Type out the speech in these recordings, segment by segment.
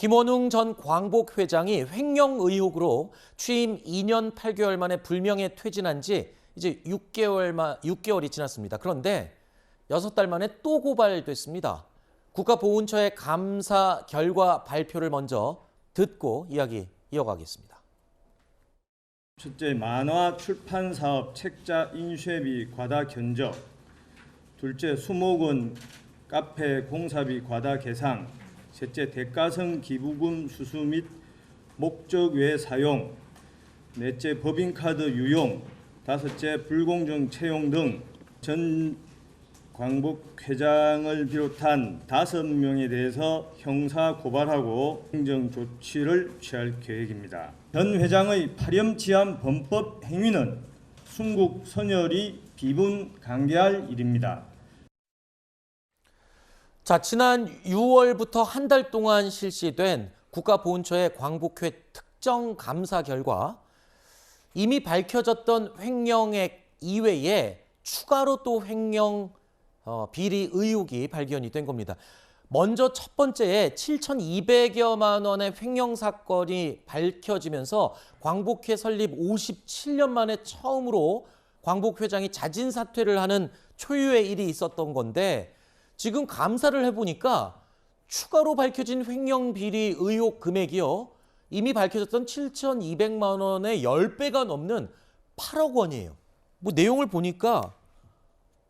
김원웅 전 광복회장이 횡령 의혹으로 취임 2년 8개월 만에 불명예 퇴진한 지 이제 6개월이 지났습니다. 그런데 6달 만에 또 고발됐습니다. 국가보훈처의 감사 결과 발표를 먼저 듣고 이야기 이어가겠습니다. 첫째, 만화 출판 사업 책자 인쇄비 과다 견적. 둘째, 수목원 카페 공사비 과다 계상. 셋째, 대가성 기부금 수수 및 목적 외 사용. 넷째, 법인카드 유용. 다섯째, 불공정 채용 등 전 광복회장을 비롯한 5명에 대해서 형사 고발하고 행정 조치를 취할 계획입니다. 전 회장의 파렴치한 범법 행위는 순국 선열이 비분강개할 일입니다. 자, 지난 6월부터 한 달 동안 실시된 국가보훈처의 광복회 특정 감사 결과 이미 밝혀졌던 횡령액 이외에 추가로 또 횡령 비리 의혹이 발견이 된 겁니다. 먼저 첫 번째에 7,200여만 원의 횡령 사건이 밝혀지면서 광복회 설립 57년 만에 처음으로 광복회장이 자진 사퇴를 하는 초유의 일이 있었던 건데 지금 감사를 해보니까 추가로 밝혀진 횡령 비리 의혹 금액이요. 이미 밝혀졌던 7,200만 원의 10배가 넘는 8억 원이에요. 뭐 내용을 보니까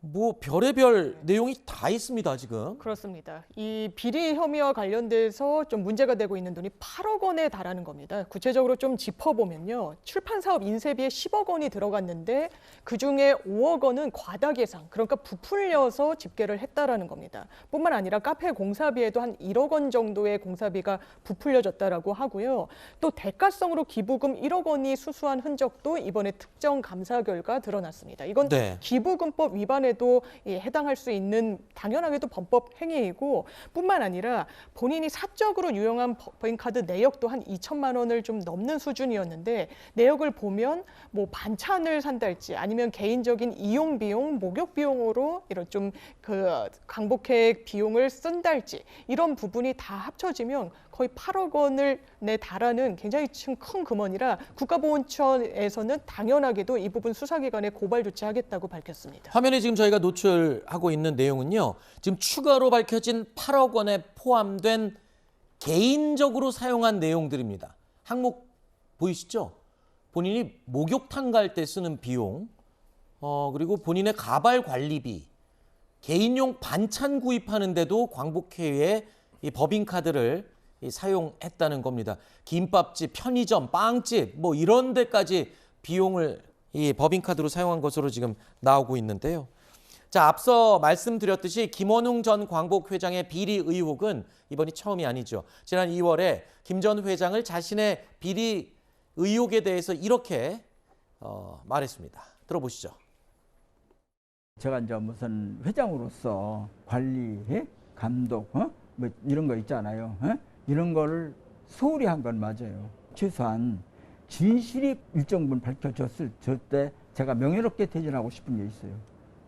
뭐 별의별 내용이 다 있습니다, 지금. 그렇습니다. 이 비리 혐의와 관련돼서 좀 문제가 되고 있는 돈이 8억 원에 달하는 겁니다. 구체적으로 좀 짚어보면요. 출판사업 인쇄비에 10억 원이 들어갔는데 그중에 5억 원은 과다 계상, 그러니까 부풀려서 집계를 했다라는 겁니다. 뿐만 아니라 카페 공사비에도 한 1억 원 정도의 공사비가 부풀려졌다라고 하고요. 또 대가성으로 기부금 1억 원이 수수한 흔적도 이번에 특정 감사 결과 드러났습니다. 이건 네. 기부금법 위반에 도 해당할 수 있는 당연하게도 범법 행위이고 뿐만 아니라 본인이 사적으로 유용한 법인카드 내역도 한 2천만 원을 좀 넘는 수준이었는데 내역을 보면 뭐 반찬을 산달지 아니면 개인적인 이용 비용, 목욕 비용으로 이런 좀 그 광복회 비용을 쓴달지 이런 부분이 다 합쳐지면 거의 8억 원을 달하는 굉장히 큰 금원이라 국가보훈처에서는 당연하게도 이 부분 수사기관에 고발 조치하겠다고 밝혔습니다. 화면에 지금 저희가 노출하고 있는 내용은요. 지금 추가로 밝혀진 8억 원에 포함된 개인적으로 사용한 내용들입니다. 항목 보이시죠? 본인이 목욕탕 갈 때 쓰는 비용, 그리고 본인의 가발 관리비, 개인용 반찬 구입하는데도 광복회에 이 법인카드를 사용했다는 겁니다. 김밥집, 편의점, 빵집 뭐 이런 데까지 비용을 이 법인카드로 사용한 것으로 지금 나오고 있는데요. 자, 앞서 말씀드렸듯이 김원웅 전 광복회장의 비리 의혹은 이번이 처음이 아니죠. 지난 2월에 김 전 회장을 자신의 비리 의혹에 대해서 이렇게 말했습니다. 들어보시죠. 제가 이제 무슨 회장으로서 관리, 감독, 뭐 이런 거 있잖아요. 이런 거를 소홀히 한 건 맞아요. 최소한 진실이 일정 부분 밝혀졌을 때 제가 명예롭게 퇴진하고 싶은 게 있어요.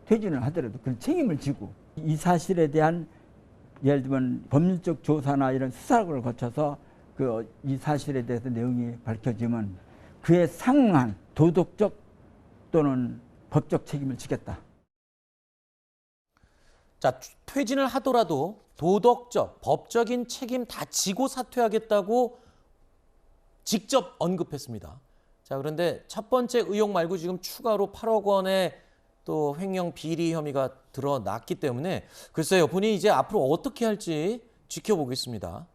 퇴진을 하더라도 그 책임을 지고 이 사실에 대한 예를 들면 법률적 조사나 이런 수사를 거쳐서 이 사실에 대해서 내용이 밝혀지면 그에 상응한 도덕적 또는 법적 책임을 지겠다. 자, 퇴진을 하더라도 도덕적, 법적인 책임 다 지고 사퇴하겠다고 직접 언급했습니다. 자, 그런데 첫 번째 의혹 말고 지금 추가로 8억 원의 또 횡령 비리 혐의가 드러났기 때문에 글쎄요, 본인이 이제 앞으로 어떻게 할지 지켜보겠습니다.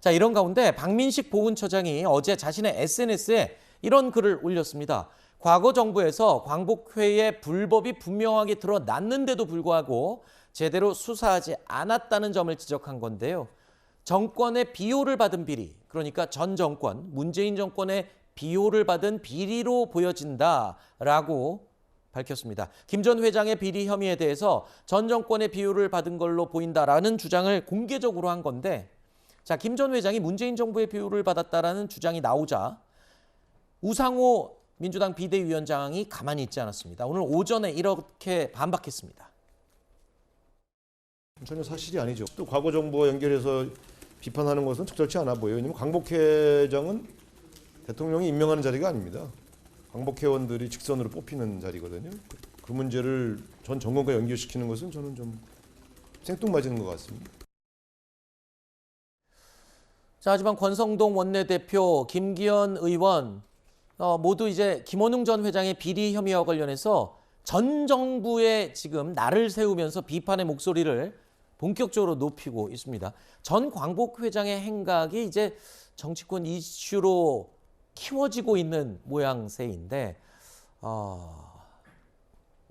자, 이런 가운데 박민식 보훈처장이 어제 자신의 SNS에 이런 글을 올렸습니다. 과거 정부에서 광복회의 불법이 분명하게 드러났는데도 불구하고 제대로 수사하지 않았다는 점을 지적한 건데요. 정권의 비호를 받은 비리, 그러니까 전 정권, 문재인 정권의 비호를 받은 비리로 보여진다라고 밝혔습니다. 김 전 회장의 비리 혐의에 대해서 전 정권의 비호를 받은 걸로 보인다라는 주장을 공개적으로 한 건데, 자, 김 전 회장이 문재인 정부의 비호를 받았다라는 주장이 나오자 우상호 민주당 비대위원장이 가만히 있지 않았습니다. 오늘 오전에 이렇게 반박했습니다. 전혀 사실이 아니죠. 또 과거 정부와 연결해서 비판하는 것은 적절치 않아 보여요. 왜냐하면 광복회장은 대통령이 임명하는 자리가 아닙니다. 광복회원들이 직선으로 뽑히는 자리거든요. 그 문제를 전 정권과 연결시키는 것은 저는 좀 생뚱맞은 것 같습니다. 자, 하지만 권성동 원내대표, 김기현 의원 모두 이제 김원웅 전 회장의 비리 혐의와 관련해서 전 정부에 지금 날을 세우면서 비판의 목소리를 본격적으로 높이고 있습니다. 전 광복 회장의 행각이 이제 정치권 이슈로 키워지고 있는 모양새인데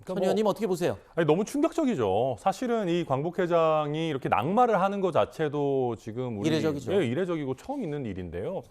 천 의원님 어떻게 보세요? 아니, 너무 충격적이죠. 사실은 이 광복 회장이 이렇게 낙마를 하는 것 자체도 지금 이례적이죠. 예, 이례적이고 처음 있는 일인데요.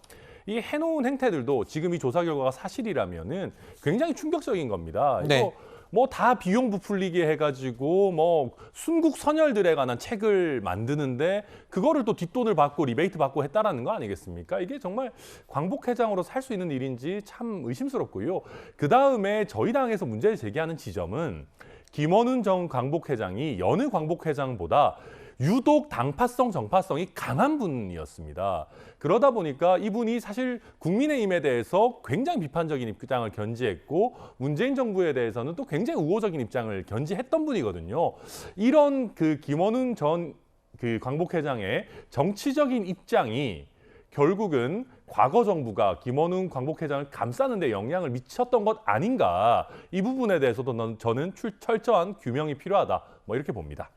이 해놓은 행태들도 지금 이 조사 결과가 사실이라면은 굉장히 충격적인 겁니다. 네. 이거 뭐 다 비용 부풀리게 해가지고 뭐 순국 선열들에 관한 책을 만드는데 그거를 또 뒷돈을 받고 리베이트 받고 했다라는 거 아니겠습니까? 이게 정말 광복 회장으로 살 수 있는 일인지 참 의심스럽고요. 그 다음에 저희 당에서 문제를 제기하는 지점은 김원훈 전 광복 회장이 여느 광복 회장보다 유독 당파성, 정파성이 강한 분이었습니다. 그러다 보니까 이분이 사실 국민의힘에 대해서 굉장히 비판적인 입장을 견지했고 문재인 정부에 대해서는 또 굉장히 우호적인 입장을 견지했던 분이거든요. 이런 그 김원훈 전 그 광복 회장의 정치적인 입장이 결국은 과거 정부가 김원웅 광복 회장을 감싸는 데 영향을 미쳤던 것 아닌가. 이 부분에 대해서도 저는 철저한 규명이 필요하다. 뭐 이렇게 봅니다.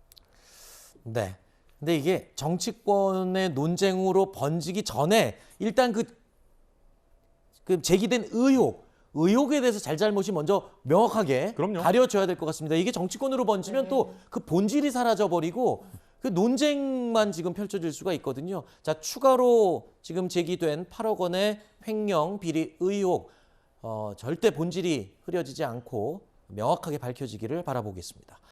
네. 근데 이게 정치권의 논쟁으로 번지기 전에 일단 그 제기된 의혹에 대해서 잘잘못이 먼저 명확하게 그럼요. 가려져야 될 것 같습니다. 이게 정치권으로 번지면 또 그 본질이 사라져버리고 그 논쟁만 지금 펼쳐질 수가 있거든요. 자, 추가로 지금 제기된 8억 원의 횡령 비리 의혹 절대 본질이 흐려지지 않고 명확하게 밝혀지기를 바라보겠습니다.